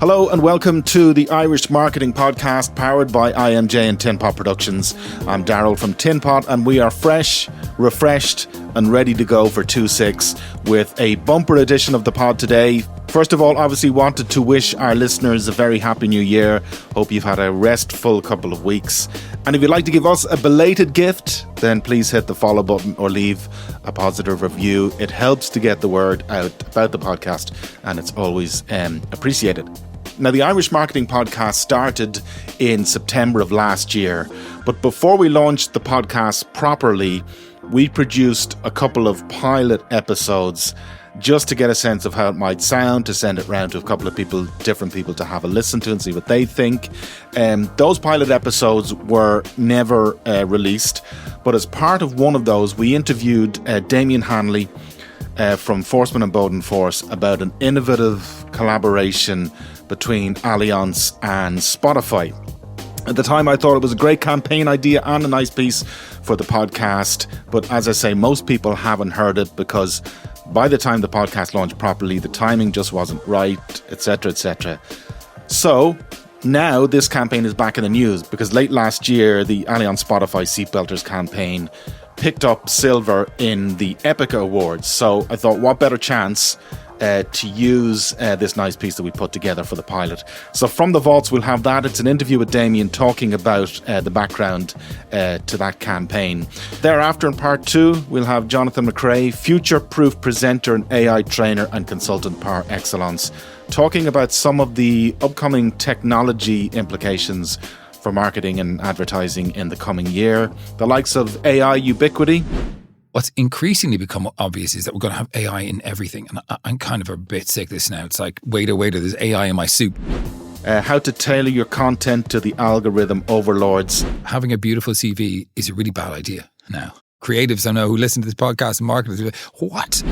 Hello and welcome to the Irish Marketing Podcast powered by IMJ and Tinpot Productions. I'm Daryl from Tinpot and we are fresh, refreshed and ready to go for 2-6 with a bumper edition of the pod today. First of all, obviously wanted to wish our listeners a very happy new year. Hope you've had a restful couple of weeks. And if you'd like to give us a belated gift, then please hit the follow button or leave a positive review. It helps to get the word out about the podcast and it's always appreciated. Now, the Irish Marketing Podcast started in September of last year, but before we launched the podcast properly, we produced a couple of pilot episodes just to get a sense of how it might sound, to send it around to a couple of people, different people to have a listen to and see what they think. Those pilot episodes were never released, but as part of one of those, we interviewed Damian Hanley from Forsman and Bodenfors about an innovative collaboration between Allianz and Spotify. At the time, I thought it was a great campaign idea and a nice piece for the podcast. But as I say, most people haven't heard it because by the time the podcast launched properly, the timing just wasn't right, etc., etc. So now this campaign is back in the news because late last year, the Allianz Spotify Seatbelters campaign picked up silver in the Epica Award. So I thought, what better chance to use this nice piece that we put together for the pilot. So from the vaults, we'll have that. It's an interview with Damian talking about the background to that campaign. Thereafter, in part 2, we'll have Jonathan McCrea, Futureproof presenter and AI trainer and consultant par excellence, talking about some of the upcoming technology implications for marketing and advertising in the coming year. The likes of AI ubiquity. What's increasingly become obvious is that we're going to have AI in everything. And I'm kind of a bit sick of this now. It's like, waiter, there's AI in my soup. How to tailor your content to the algorithm overlords. Having a beautiful CV is a really bad idea now. Creatives I know who listen to this podcast and marketers, what?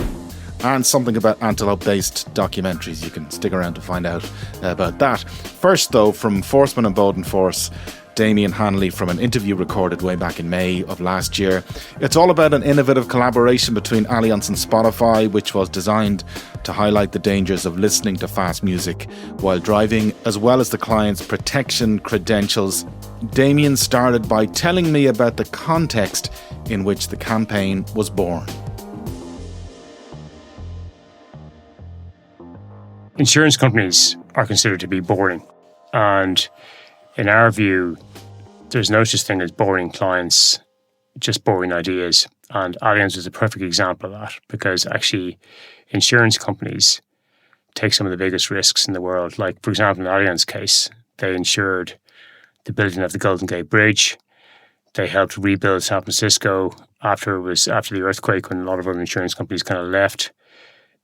And something about antelope-based documentaries. You can stick around to find out about that. First, though, from Forsman and Bodenfors, Damian Hanley from an interview recorded way back in May of last year. It's all about an innovative collaboration between Allianz and Spotify, which was designed to highlight the dangers of listening to fast music while driving, as well as the client's protection credentials. Damian started by telling me about the context in which the campaign was born. Insurance companies are considered to be boring, and in our view, there's no such thing as boring clients, just boring ideas. And Allianz is a perfect example of that because actually insurance companies take some of the biggest risks in the world. Like, for example, in the Allianz case, they insured the building of the Golden Gate Bridge. They helped rebuild San Francisco after the earthquake when a lot of other insurance companies kind of left.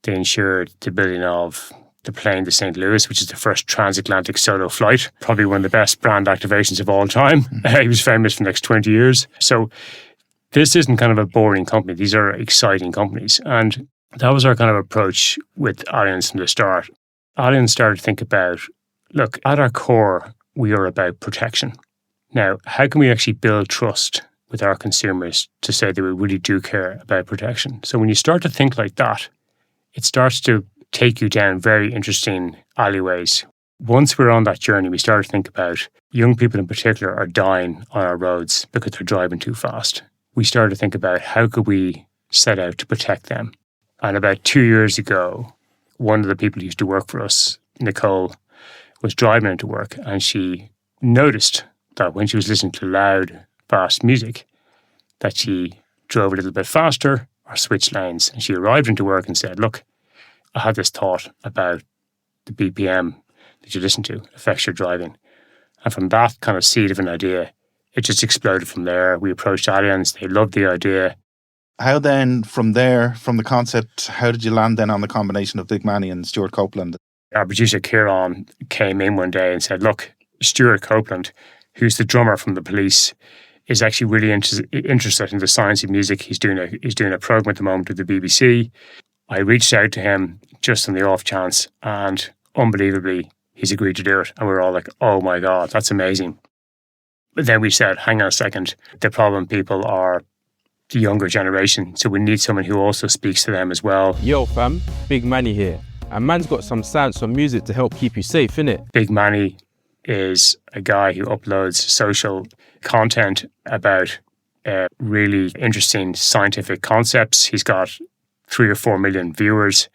They insured the building of the plane to St. Louis, which is the first transatlantic solo flight, probably one of the best brand activations of all time. He was famous for the next 20 years. So this isn't kind of a boring company. These are exciting companies. And that was our kind of approach with Allianz from the start. Allianz started to think about, look, at our core, we are about protection. Now, how can we actually build trust with our consumers to say that we really do care about protection? So when you start to think like that, it starts to take you down very interesting alleyways. Once we're on that journey, we start to think about young people in particular are dying on our roads because they're driving too fast. We started to think about how could we set out to protect them. And about 2 years ago, one of the people who used to work for us, Nicole, was driving into work and she noticed that when she was listening to loud, fast music, that she drove a little bit faster or switched lanes. And she arrived into work and said, look, I had this thought about the BPM that you listen to affects your driving. And from that kind of seed of an idea, it just exploded from there. We approached Allianz. They loved the idea. How then, from there, from the concept, how did you land then on the combination of Manny and Stuart Copeland? Our producer, Kieran, came in one day and said, look, Stuart Copeland, who's the drummer from The Police, is actually really interested in the science of music. He's doing a program at the moment with the BBC. I reached out to him just on the off chance, and unbelievably, he's agreed to do it. And we're all like, oh my God, that's amazing. But then we said, hang on a second, the problem people are the younger generation, so we need someone who also speaks to them as well. Yo fam, Big Manny here. And man's got some science on music to help keep you safe, innit? Big Manny is a guy who uploads social content about really interesting scientific concepts. He's got 3 or 4 million viewers.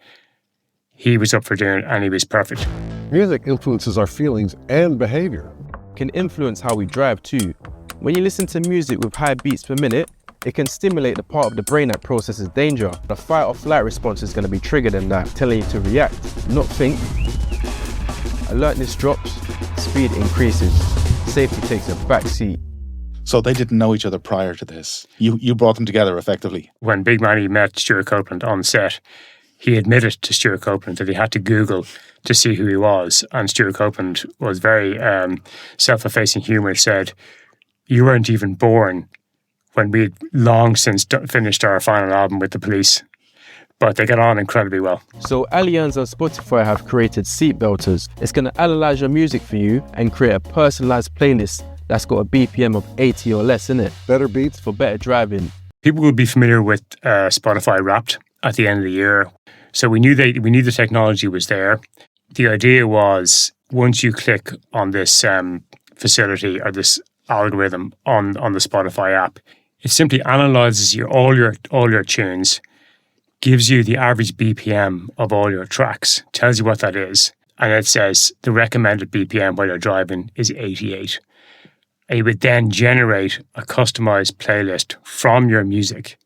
He was up for doing it and he was perfect. Music influences our feelings and behavior. Can influence how we drive too. When you listen to music with high beats per minute, it can stimulate the part of the brain that processes danger. The fight or flight response is going to be triggered in that, telling you to react, not think. Alertness drops, speed increases, safety takes a back seat. So they didn't know each other prior to this. You brought them together effectively. When Big Manny met Stuart Copeland on set, he admitted to Stuart Copeland that he had to Google to see who he was. And Stuart Copeland was very self-effacing humour, said, "You weren't even born when we'd long since finished our final album with the Police." But they get on incredibly well. So Allianz and Spotify have created Seatbelters. It's going to analyze your music for you and create a personalized playlist that's got a BPM of 80 or less in it. Better beats for better driving. People will be familiar with Spotify Wrapped at the end of the year. So we knew the technology was there. The idea was once you click on this facility or this algorithm on the Spotify app, it simply analyzes all your tunes, gives you the average BPM of all your tracks, tells you what that is, and it says the recommended BPM while you're driving is 88. And you would then generate a customized playlist from your music,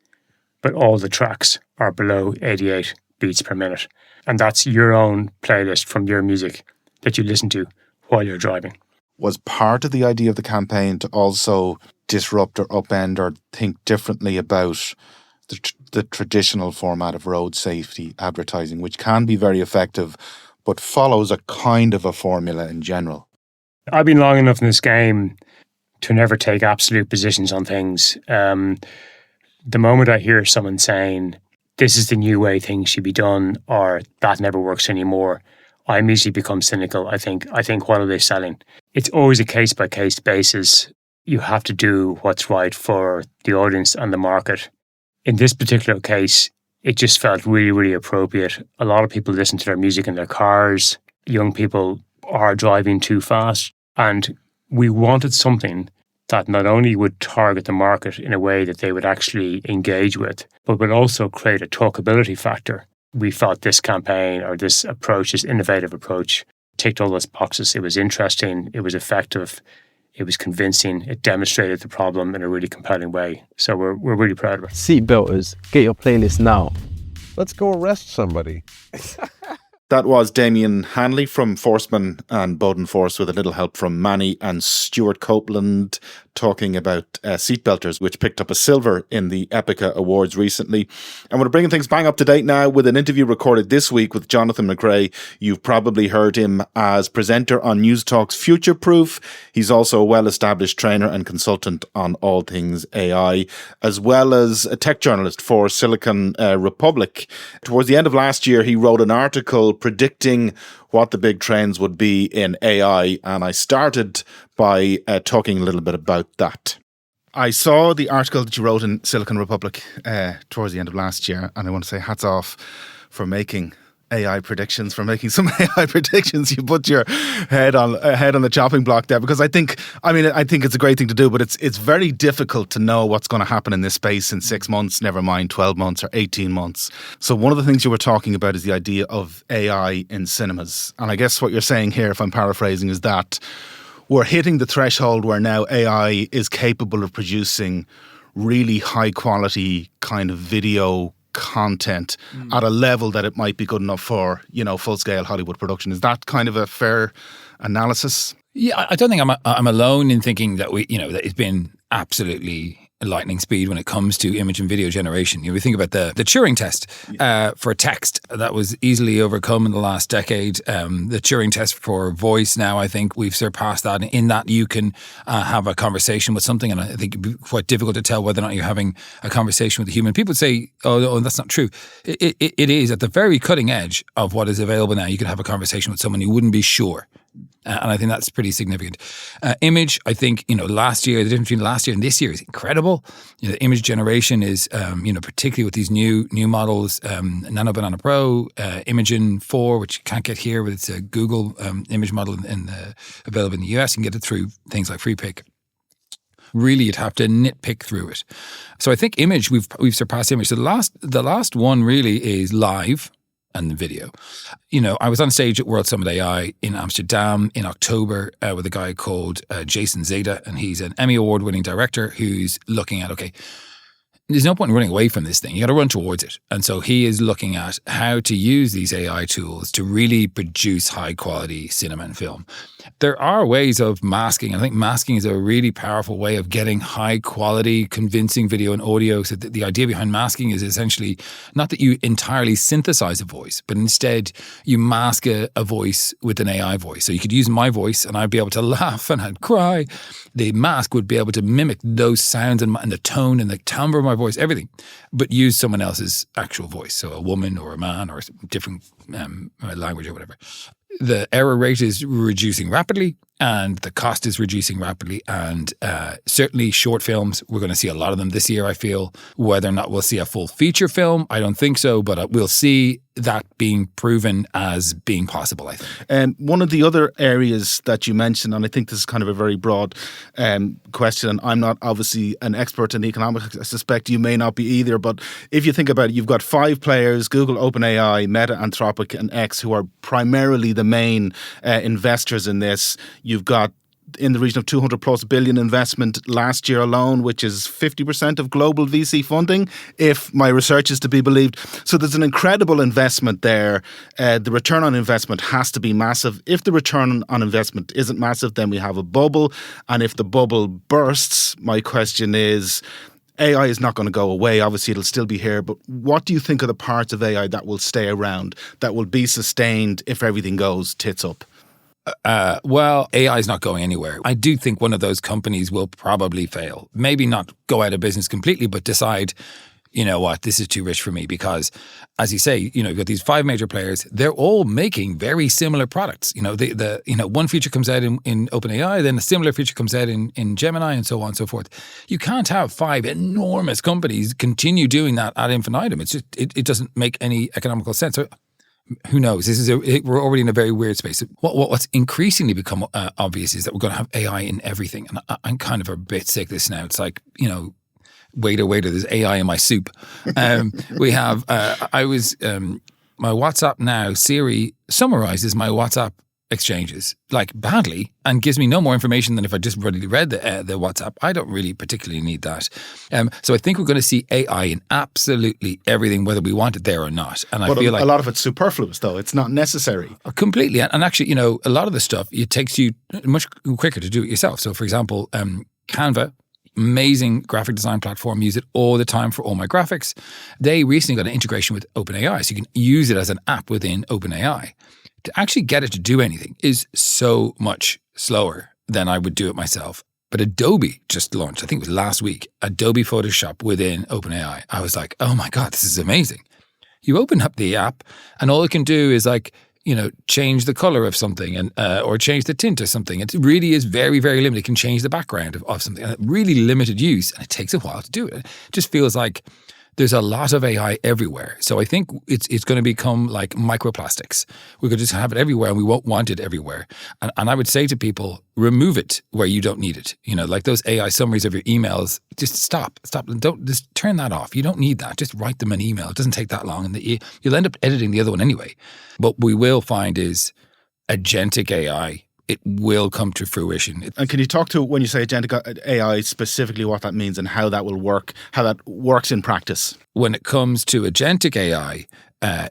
but all the tracks are below 88 beats per minute. And that's your own playlist from your music that you listen to while you're driving. Was part of the idea of the campaign to also disrupt or upend or think differently about the traditional format of road safety advertising, which can be very effective, but follows a kind of a formula in general? I've been long enough in this game to never take absolute positions on things. The moment I hear someone saying, this is the new way things should be done, or that never works anymore, I immediately become cynical. I think, what are they selling? It's always a case-by-case basis. You have to do what's right for the audience and the market. In this particular case, it just felt really, really appropriate. A lot of people listen to their music in their cars. Young people are driving too fast. And we wanted something that not only would target the market in a way that they would actually engage with, but would also create a talkability factor. We thought this campaign or this approach, this innovative approach, ticked all those boxes. It was interesting, it was effective, it was convincing, it demonstrated the problem in a really compelling way. So we're really proud of it. Seatbelters, get your playlist now. Let's go arrest somebody. That was Damian Hanley from Forsman and Bodenfors with a little help from Manny and Stuart Copeland talking about Seatbelters, which picked up a silver in the Epica Awards recently. And we're bringing things bang up to date now with an interview recorded this week with Jonathan McCrea. You've probably heard him as presenter on News Talk's Futureproof. He's also a well-established trainer and consultant on all things AI, as well as a tech journalist for Silicon Republic. Towards the end of last year, he wrote an article predicting what the big trends would be in AI, and I started by talking a little bit about that. I saw the article that you wrote in Silicon Republic towards the end of last year, and I want to say hats off for making AI predictions, for making some AI predictions. You put your head on the chopping block there, because I think it's a great thing to do, but it's very difficult to know what's going to happen in this space in 6 months, never mind 12 months or 18 months. So one of the things you were talking about is the idea of AI in cinemas. And I guess what you're saying here, if I'm paraphrasing, is that we're hitting the threshold where now AI is capable of producing really high quality kind of video content at a level that it might be good enough for, full scale Hollywood production. Is that kind of a fair analysis? Yeah, I don't think I'm alone in thinking that that it's been absolutely lightning speed when it comes to image and video generation. We think about the Turing test for text that was easily overcome in the last decade. The Turing test for voice now, I think we've surpassed that, in that you can have a conversation with something, and I think it'd be quite difficult to tell whether or not you're having a conversation with a human. People say, oh, that's not true. It is at the very cutting edge of what is available now. You could have a conversation with someone you wouldn't be sure And I think that's pretty significant. Image, I think, last year, the difference between last year and this year is incredible. The image generation is, particularly with these new models, Nano Banana Pro, Imagen 4, which you can't get here, but it's a Google image model available in the US. You can get it through things like FreePic. Really, you'd have to nitpick through it. So I think image, we've surpassed image. So the last one really is live and the video. I was on stage at World Summit AI in Amsterdam in October with a guy called Jason Zeta, and he's an Emmy Award-winning director who's looking at, okay, there's no point in running away from this thing. You got to run towards it. And so he is looking at how to use these AI tools to really produce high-quality cinema and film. There are ways of masking. I think masking is a really powerful way of getting high-quality, convincing video and audio. So the idea behind masking is essentially not that you entirely synthesize a voice, but instead you mask a voice with an AI voice. So you could use my voice and I'd be able to laugh and I'd cry. The mask would be able to mimic those sounds and the tone and the timbre of my voice, everything, but use someone else's actual voice. So a woman or a man or a different language or whatever. The error rate is reducing rapidly and the cost is reducing rapidly. And certainly short films, we're going to see a lot of them this year, I feel. Whether or not we'll see a full feature film, I don't think so, but we'll see that being proven as being possible, I think. One of the other areas that you mentioned, and I think this is kind of a very broad question, and I'm not obviously an expert in economics, I suspect you may not be either, but if you think about it, you've got 5 players, Google, OpenAI, Meta, Anthropic, and X, who are primarily the main investors in this. You've got in the region of 200 plus billion investment last year alone, which is 50% of global VC funding, if my research is to be believed. So there's an incredible investment there. The return on investment has to be massive. If the return on investment isn't massive, then we have a bubble. And if the bubble bursts, my question is, AI is not going to go away. Obviously, it'll still be here. But what do you think are the parts of AI that will stay around, that will be sustained if everything goes tits up? Well, AI is not going anywhere. I do think one of those companies will probably fail. Maybe not go out of business completely, but decide, you know what, this is too rich for me. Because, as you say, you've got these 5 major players. They're all making very similar products. One feature comes out in OpenAI, then a similar feature comes out in Gemini, and so on and so forth. You can't have 5 enormous companies continue doing that ad infinitum. It's just it doesn't make any economical sense. So, who knows? We're already in a very weird space. What's increasingly become obvious is that we're going to have AI in everything. And I'm kind of a bit sick of this now. It's like, waiter, there's AI in my soup. We have, my WhatsApp now, Siri summarizes my WhatsApp exchanges like badly and gives me no more information than if I just really read the WhatsApp. I don't really particularly need that. So I think we're going to see AI in absolutely everything, whether we want it there or not. And I feel like a lot of it's superfluous, though. It's not necessary. Completely. And actually, a lot of the stuff, it takes you much quicker to do it yourself. So for example, Canva, amazing graphic design platform, use it all the time for all my graphics. They recently got an integration with OpenAI, so you can use it as an app within OpenAI. To actually get it to do anything is so much slower than I would do it myself. But Adobe just launched, I think it was last week, Adobe Photoshop within OpenAI. I was like, oh my God, this is amazing. You open up the app and all it can do is change the color of something and or change the tint of something. It really is very, very limited. It can change the background of something. And really limited use, and it takes a while to do it. It just feels like there's a lot of AI everywhere. So I think it's going to become like microplastics. We could just have it everywhere and we won't want it everywhere. And I would say to people, remove it where you don't need it. Like those AI summaries of your emails, just stop. Don't just turn that off. You don't need that. Just write them an email. It doesn't take that long. And you'll end up editing the other one anyway. What we will find is agentic AI. It will come to fruition. And can you talk to, when you say agentic AI, specifically what that means and how that will work, how that works in practice? When it comes to agentic AI,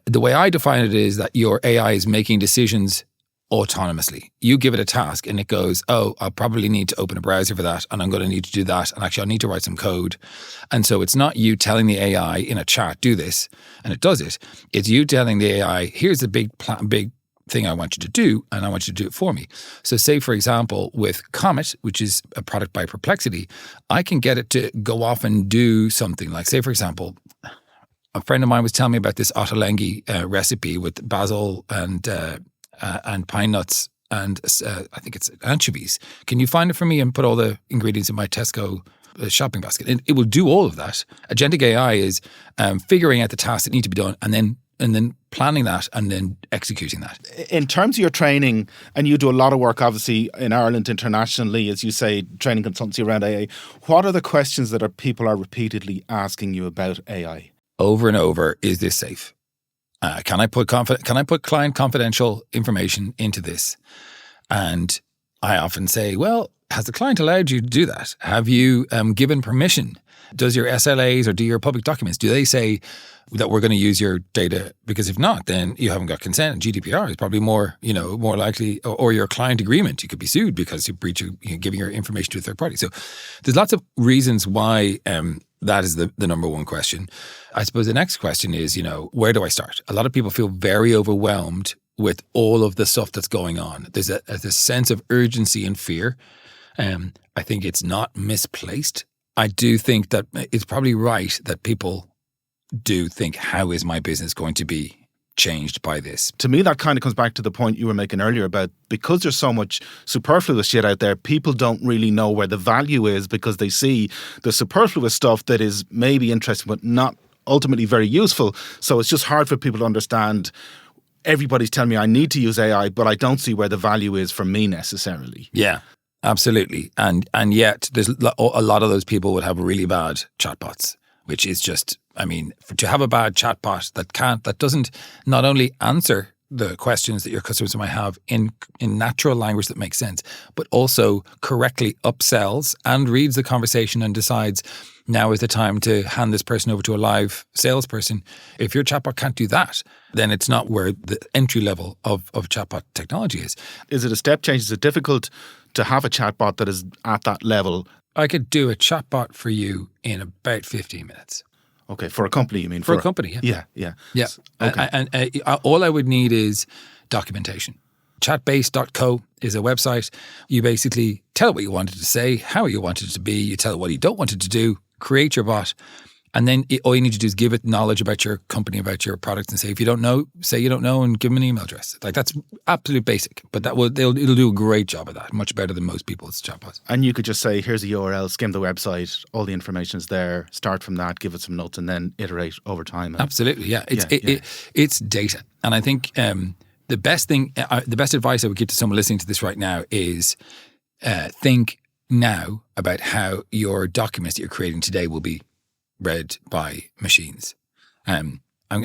the way I define it is that your AI is making decisions autonomously. You give it a task and it goes, oh, I'll probably need to open a browser for that and I'm going to need to do that and actually I need to write some code. And so it's not you telling the AI in a chat, do this, and it does it. It's you telling the AI, here's the big thing I want you to do, and I want you to do it for me. So say, for example, with Comet, which is a product by Perplexity, I can get it to go off and do something like, say, for example, a friend of mine was telling me about this ottolenghi recipe with basil and pine nuts and I think it's anchovies. Can you find it for me and put all the ingredients in my Tesco shopping basket? It will do all of that. Agentic AI is figuring out the tasks that need to be done and then planning that and then executing that. In terms of your training, and you do a lot of work obviously in Ireland internationally, as you say, training consultancy around AI, what are the questions that people are repeatedly asking you about AI? Over and over, is this safe? Can I put client confidential information into this? And I often say, well, has the client allowed you to do that? Have you given permission? Does your SLAs or do your public documents, do they say that we're going to use your data? Because if not, then you haven't got consent. And GDPR is probably more likely, or your client agreement, you could be sued because you breach giving your information to a third party. So there's lots of reasons why that is the number one question. I suppose the next question is, where do I start? A lot of people feel very overwhelmed with all of the stuff that's going on. There's a sense of urgency and fear. I think it's not misplaced. I do think that it's probably right that people do think, how is my business going to be changed by this? To me, that kind of comes back to the point you were making earlier about, because there's so much superfluous shit out there, people don't really know where the value is because they see the superfluous stuff that is maybe interesting but not ultimately very useful. So it's just hard for people to understand. Everybody's telling me I need to use AI, but I don't see where the value is for me necessarily. Yeah. Absolutely. And yet there's a lot of those people would have really bad chatbots, which is just, to have a bad chatbot that doesn't not only answer the questions that your customers might have in natural language that makes sense, but also correctly upsells and reads the conversation and decides now is the time to hand this person over to a live salesperson. If your chatbot can't do that, then it's not where the entry level of chatbot technology is. Is it a step change? Is it difficult to have a chatbot that is at that level? I could do a chatbot for you in about 15 minutes. Okay, for a company, you mean? For a company, yeah. Yeah. Okay. And all I would need is documentation. Chatbase.co is a website. You basically tell it what you want it to say, how you want it to be. You tell it what you don't want it to do, create your bot. And then all you need to do is give it knowledge about your company, about your products, and say, if you don't know, say you don't know and give them an email address. Like, that's absolute basic, but it'll do a great job of that, much better than most people's chatbots. And you could just say, here's a URL, skim the website, all the information is there, start from that, give it some notes, and then iterate over time. Absolutely, yeah. It's data. And I think the best advice I would give to someone listening to this right now is think now about how your documents that you're creating today will be read by machines. I'm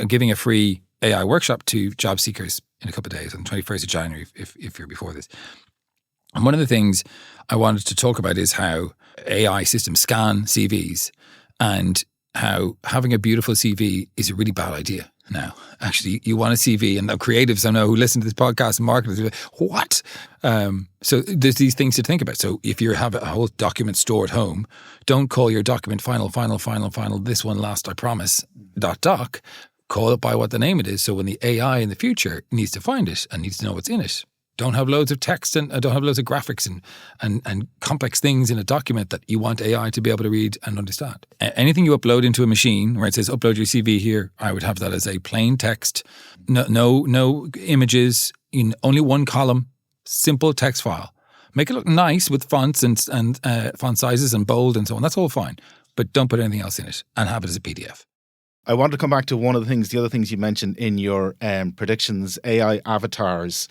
giving a free AI workshop to job seekers in a couple of days on the 21st of January if you're before this. And one of the things I wanted to talk about is how AI systems scan CVs and how having a beautiful CV is a really bad idea now. Actually, you want a CV, and the creatives I know who listen to this podcast and marketers are like, what? So there's these things to think about. So if you have a whole document stored at home, don't call your document final, this one last, I promise, .doc. Call it by what the name it is. So when the AI in the future needs to find it and needs to know what's in it, don't have loads of text and don't have loads of graphics and complex things in a document that you want AI to be able to read and understand. Anything you upload into a machine where it says upload your CV here, I would have that as a plain text, no images, in only one column, simple text file. Make it look nice with fonts and font sizes and bold and so on. That's all fine, but don't put anything else in it and have it as a PDF. I want to come back to the other things you mentioned in your predictions, AI avatars.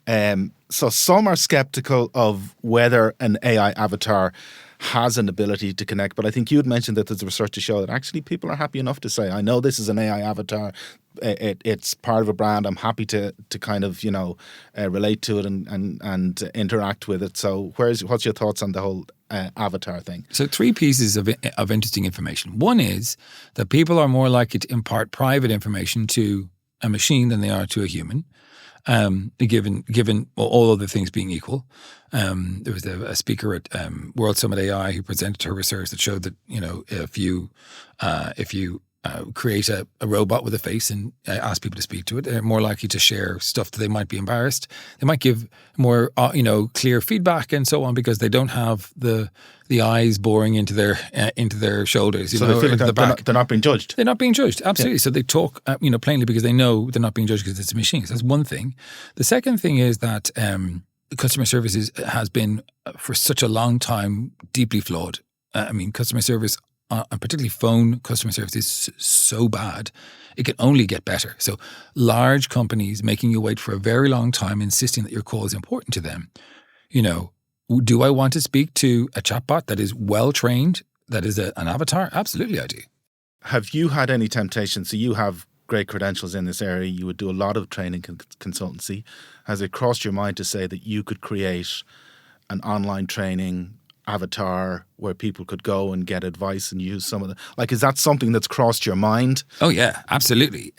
So some are skeptical of whether an AI avatar has an ability to connect, but I think you had mentioned that there's research to show that actually people are happy enough to say, I know this is an AI avatar, it's part of a brand, I'm happy to kind of, relate to it and interact with it. So what's your thoughts on the whole avatar thing? So 3 pieces of interesting information. One is that people are more likely to impart private information to a machine than they are to a human. Given all other things being equal. There was a speaker at World Summit AI who presented her research that showed that, if you create a robot with a face and ask people to speak to it, they're more likely to share stuff that they might be embarrassed. They might give more, clear feedback and so on because they don't have the eyes boring into their shoulders. So they feel like they're not being judged. They're not being judged, absolutely. Yeah. So they talk, plainly because they know they're not being judged because it's a machine. So that's one thing. The second thing is that customer service has been for such a long time deeply flawed. I mean, customer service, and particularly phone customer service, is so bad. It can only get better. So large companies making you wait for a very long time, insisting that your call is important to them. You know, do I want to speak to a chatbot that is well trained, that is an avatar? Absolutely, I do. Have you had any temptation? So you have great credentials in this area. You would do a lot of training consultancy. Has it crossed your mind to say that you could create an online training avatar where people could go and get advice and use some of the, like, is that something that's crossed your mind? Oh yeah, absolutely.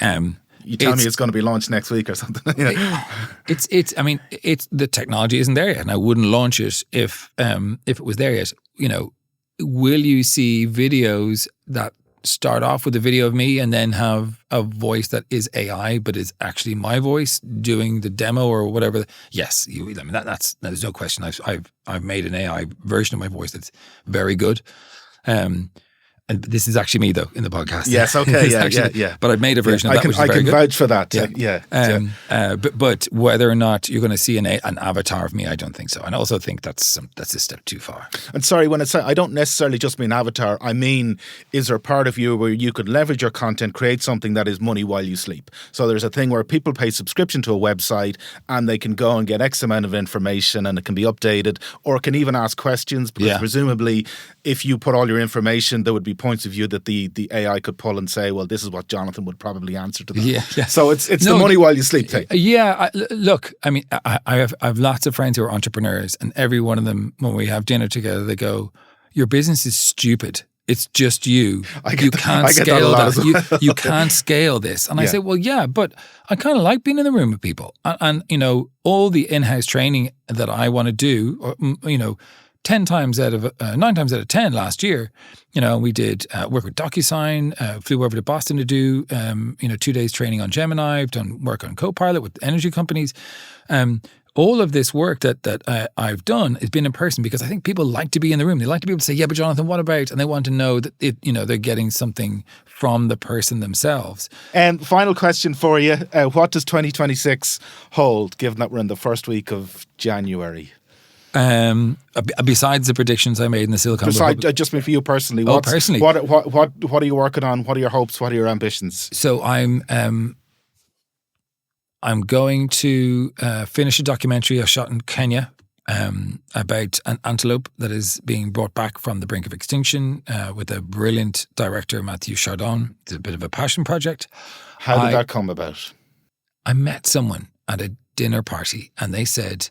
You tell me it's going to be launched next week or something. I mean, the technology isn't there yet, and I wouldn't launch it if it was there yet. You know, will you see videos that start off with a video of me and then have a voice that is AI but is actually my voice doing the demo or whatever? Yes, I mean there's no question. I've made an AI version of my voice that's very good. And this is actually me though in the podcast. Yes, okay, yeah. But I've made a version of that, which is very good. I can vouch for that. But whether or not you're going to see an avatar of me, I don't think so. And I also think that's a step too far. And sorry, when I don't necessarily just mean avatar. I mean, is there a part of you where you could leverage your content, create something that is money while you sleep? So there's a thing where people pay subscription to a website and they can go and get X amount of information and it can be updated, or can even ask questions, because presumably if you put all your information, there would be points of view that the AI could pull and say, well, this is what Jonathan would probably answer to that. Yeah. So it's the money while you sleep thing. Yeah. Look, I mean, I have lots of friends who are entrepreneurs, and every one of them, when we have dinner together, they go, your business is stupid. It's just you. You can't scale that. You can't scale this. And I say, well, yeah, but I kind of like being in the room with people. And you know, all the in-house training that I want to do, you know, 9 times out of 10 last year, you know, we did work with DocuSign, flew over to Boston to do, 2 days training on Gemini. I've done work on Copilot with energy companies. All of this work that I've done has been in person, because I think people like to be in the room. They like to be able to say, yeah, but Jonathan, what about? And they want to know that they're getting something from the person themselves. And final question for you. What does 2026 hold, given that we're in the first week of January? Besides the predictions I made in the Silicon Valley. Just for you personally. Personally. What are you working on? What are your hopes? What are your ambitions? So I'm going to finish a documentary I shot in Kenya about an antelope that is being brought back from the brink of extinction with a brilliant director, Matthew Chardon. It's a bit of a passion project. How did that come about? I met someone at a dinner party and they said,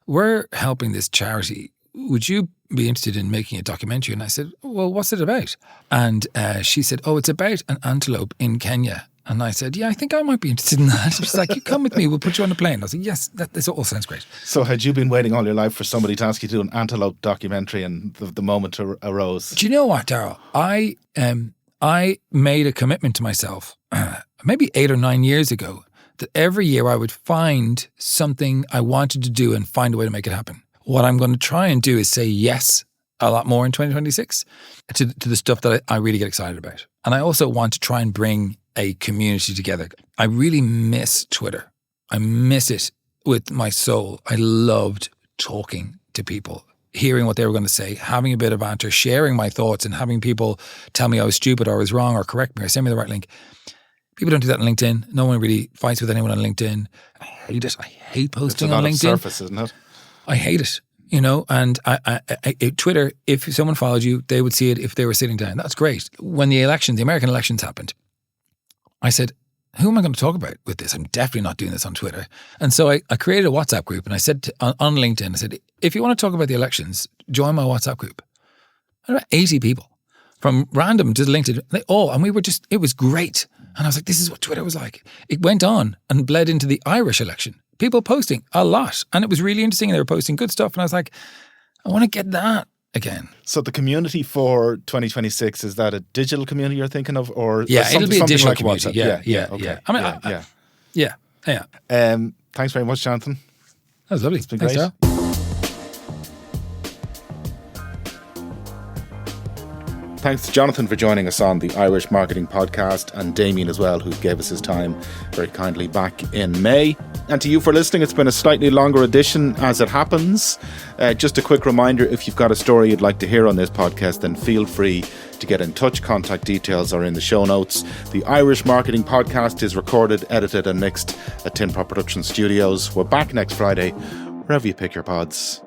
we're helping this charity. Would you be interested in making a documentary? And I said, well, what's it about? And she said, oh, it's about an antelope in Kenya. And I said, yeah, I think I might be interested in that. She's like, you come with me, we'll put you on a plane. I said, yes, this all sounds great. So had you been waiting all your life for somebody to ask you to do an antelope documentary, and the moment arose? Do you know what, Daryl? I made a commitment to myself maybe 8 or 9 years ago that every year I would find something I wanted to do and find a way to make it happen. What I'm going to try and do is say yes a lot more in 2026 to the stuff that I really get excited about. And I also want to try and bring a community together. I really miss Twitter. I miss it with my soul. I loved talking to people, hearing what they were going to say, having a bit of banter, sharing my thoughts, and having people tell me I was stupid or I was wrong or correct me or send me the right link. People don't do that on LinkedIn. No one really fights with anyone on LinkedIn. I hate it. I hate posting on LinkedIn. It's a lot of surface, isn't it? I hate it. And Twitter, if someone followed you, they would see it if they were sitting down. That's great. When the American elections happened, I said, who am I going to talk about with this? I'm definitely not doing this on Twitter. And so I created a WhatsApp group, and I said on LinkedIn, I said, if you want to talk about the elections, join my WhatsApp group. And about 80 people from random to LinkedIn, and we were just, it was great. And I was like, this is what Twitter was like. It went on and bled into the Irish election. People posting a lot. And it was really interesting. They were posting good stuff. And I was like, I want to get that again. So the community for 2026, is that a digital community you're thinking of? Or it'll be a digital like community. Okay. Yeah. Thanks very much, Jonathan. That was lovely. It's been Thanks, great. Daryl. Thanks to Jonathan for joining us on the Irish Marketing Podcast, and Damian as well, who gave us his time very kindly back in May. And to you for listening, it's been a slightly longer edition as it happens. Just a quick reminder, if you've got a story you'd like to hear on this podcast, then feel free to get in touch. Contact details are in the show notes. The Irish Marketing Podcast is recorded, edited and mixed at Tinpot Productions Studios. We're back next Friday, wherever you pick your pods.